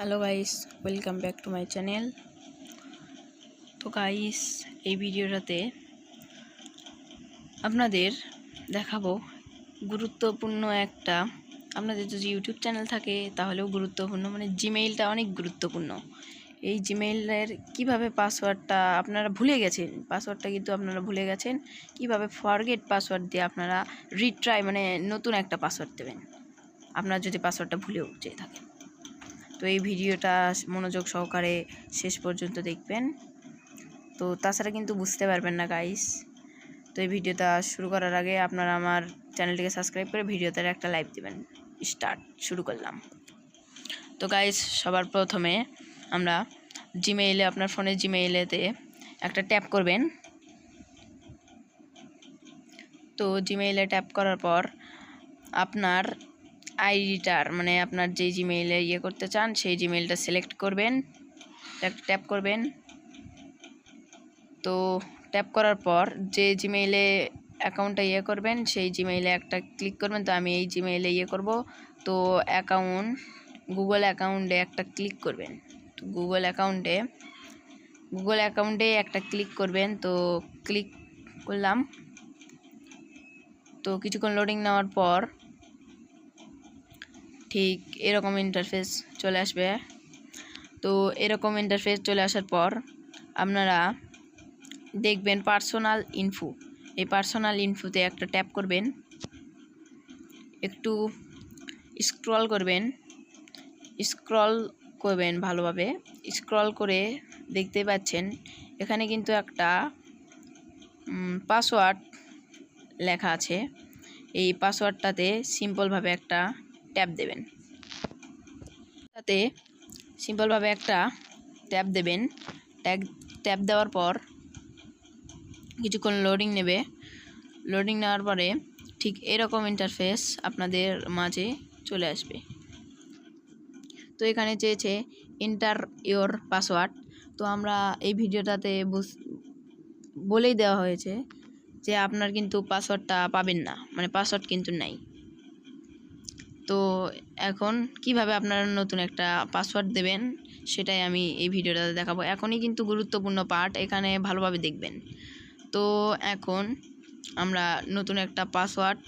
Hello guys, welcome back to my channel. তো guys, এই ভিডিওটাতে আপনাদের দেখাবো গুরুত্বপূর্ণ একটা, আপনাদের যদি ইউটিউব চ্যানেল থাকে তাহলেও গুরুত্বপূর্ণ, মানে জিমেইলটা অনেক গুরুত্বপূর্ণ। এই জিমেইলের কিভাবে পাসওয়ার্ডটা আপনারা ভুলে গেছেন, পাসওয়ার্ডটা কিন্তু আপনারা ভুলে গেছেন, কিভাবে ফরগেট পাসওয়ার্ড দিয়ে আপনারা রিট্রাই মানে নতুন একটা পাসওয়ার্ড দেবেন আপনারা যদি পাসওয়ার্ডটা ভুলেও যেয়ে থাকেন। তো এই ভিডিওটা মনোযোগ সহকারে শেষ পর্যন্ত দেখবেন, তো তাছাড়া কিন্তু বুঝতে পারবেন না গাইস। তো এই ভিডিওটা শুরু করার আগে আপনারা আমার চ্যানেলটিকে সাবস্ক্রাইব করে ভিডিওতে একটা লাইক দিবেন। শুরু করলাম। তো গাইস, সবার প্রথমে আমরা জিমেইলে, আপনার ফোনে জিমেইলেতে একটা ট্যাপ করবেন। তো জিমেইলে ট্যাপ করার পর আপনার আইডিটার মানে আপনার যে জিমেইলে করতে চান সেই জিমেইলটা সিলেক্ট করবেন, ট্যাপ করবেন। তো ট্যাপ করার পর যে জিমেইলে অ্যাকাউন্টটা করবেন সেই জিমেইলে একটা ক্লিক করবেন। তো আমি এই জিমেইলে করব, তো গুগল অ্যাকাউন্টে একটা ক্লিক করবেন। তো গুগল অ্যাকাউন্টে একটা ক্লিক করবেন। তো ক্লিক করলাম। তো কিছুক্ষণ লোডিং নেওয়ার পর ঠিক এরকম ইন্টারফেস চলে আসবে। তো এরকম ইন্টারফেস চলে আসার পর আপনারা দেখবেন পার্সোনাল ইনফো। এই পার্সোনাল ইনফোতে একটা ট্যাপ করবেন, একটু স্ক্রল করবেন ভালোভাবে। স্ক্রল করে দেখতে পাচ্ছেন এখানে কিন্তু একটা পাসওয়ার্ড লেখা আছে। এই পাসওয়ার্ডটাতে সিম্পলভাবে একটা ট্যাপ দেবেন। তাতে সিম্পলভাবে একটা ট্যাপ দেবেন। ট্যাপ দেওয়ার পর কিছুক্ষণ লোডিং নেবে। লোডিং নেওয়ার পরে ঠিক এরকম ইন্টারফেস আপনাদের মাঝে চলে আসবে। তো এখানে চেয়েছে এন্টার ইওর পাসওয়ার্ড। তো আমরা এই ভিডিওটাতে বলেই দেওয়া হয়েছে যে আপনার কিন্তু পাসওয়ার্ডটা পাবেন না, মানে পাসওয়ার্ড কিন্তু নাই। তো এখন কিভাবে আপনারা নতুন একটা পাসওয়ার্ড দেবেন সেটাই আমি এই ভিডিওটাতে দেখাবো। এখনই কিন্তু গুরুত্বপূর্ণ পার্ট, এখানে ভালোভাবে দেখবেন। তো এখন আমরা নতুন একটা পাসওয়ার্ড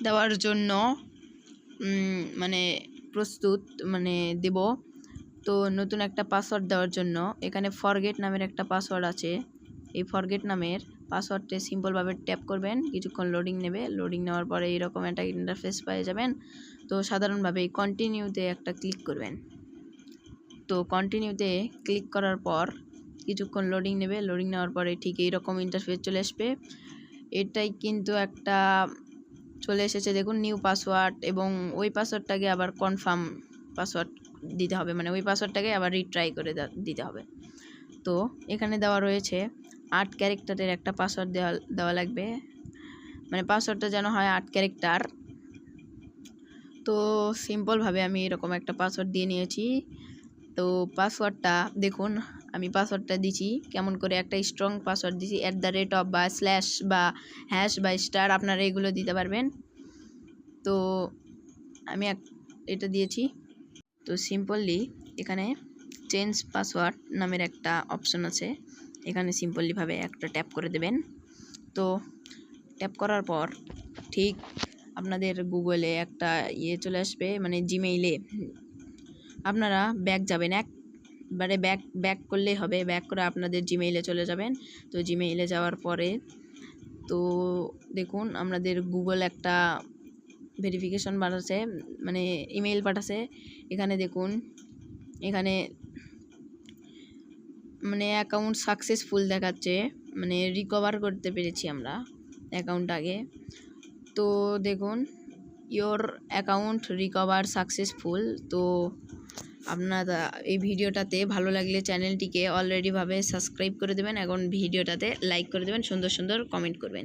দেওয়ার জন্য মানে প্রস্তুত দেব। তো নতুন একটা পাসওয়ার্ড দেওয়ার জন্য এখানে ফরগেট নামের একটা পাসওয়ার্ড আছে। এই ফরগেট নামের পাসওয়ার্ডটা সিম্পলভাবে ট্যাপ করবেন। কিছুক্ষণ লোডিং নেবে। লোডিং নেওয়ার পরে এরকম একটা ইন্টারফেস পেয়ে যাবেন। তো সাধারণভাবে এই কন্টিনিউতে একটা ক্লিক করবেন। তো কন্টিনিউতে ক্লিক করার পর কিছুক্ষণ লোডিং নেবে। লোডিং নেওয়ার পরে ঠিক এইরকম ইন্টারফেস চলে আসবে। এটাই কিন্তু একটা চলে এসেছে, দেখুন নিউ পাসওয়ার্ড, এবং ওই পাসওয়ার্ডটাকে আবার কনফার্ম পাসওয়ার্ড দিতে হবে, মানে ওই পাসওয়ার্ডটাকে আবার রিট্রাই করে দিতে হবে। তো এখানে দেওয়া রয়েছে 8 ক্যারেক্টারের একটা পাসওয়ার্ড দেওয়া লাগবে, মানে পাসওয়ার্ডটা যেন হয় 8 ক্যারেক্টার। তো সিম্পলভাবে আমি এরকম একটা পাসওয়ার্ড দিয়ে নিয়েছি। তো পাসওয়ার্ডটা দেখুন, আমি পাসওয়ার্ডটা দিছি কেমন করে, একটা স্ট্রং পাসওয়ার্ড দিছি, @ বা স্ল্যাশ বা হ্যাশ বা স্টার, আপনারা এগুলো দিতে পারবেন। তো আমি এটা দিয়েছি। তো সিম্পলি এখানে চেঞ্জ পাসওয়ার্ড নামের একটা অপশন আছে, এখানে সিম্পলিভাবে একটা ট্যাপ করে দেবেন। তো ট্যাপ করার পর ঠিক আপনাদের গুগলে একটা চলে আসবে, মানে জিমেইলে আপনারা ব্যাক যাবেন, একবারে ব্যাক করলেই হবে। ব্যাক করে আপনাদের জিমেইলে চলে যাবেন। তো জিমেইলে যাওয়ার পরে তো দেখুন আপনাদের গুগল একটা ভেরিফিকেশন পাঠাচ্ছে, মানে ইমেইল পাঠাচ্ছে। এখানে দেখুন, এখানে মানে অ্যাকাউন্ট সাকসেসফুল দেখাচ্ছে, মানে রিকভার করতে পেরেছি আমরা অ্যাকাউন্ট আগে। তো দেখুন ইওর অ্যাকাউন্ট রিকভার সাকসেসফুল। তো আপনারা এই ভিডিওটাতে ভালো লাগলে চ্যানেলটিকে অলরেডিভাবে সাবস্ক্রাইব করে দেবেন, এখন ভিডিওটাতে লাইক করে দেবেন, সুন্দর সুন্দর কমেন্ট করবেন।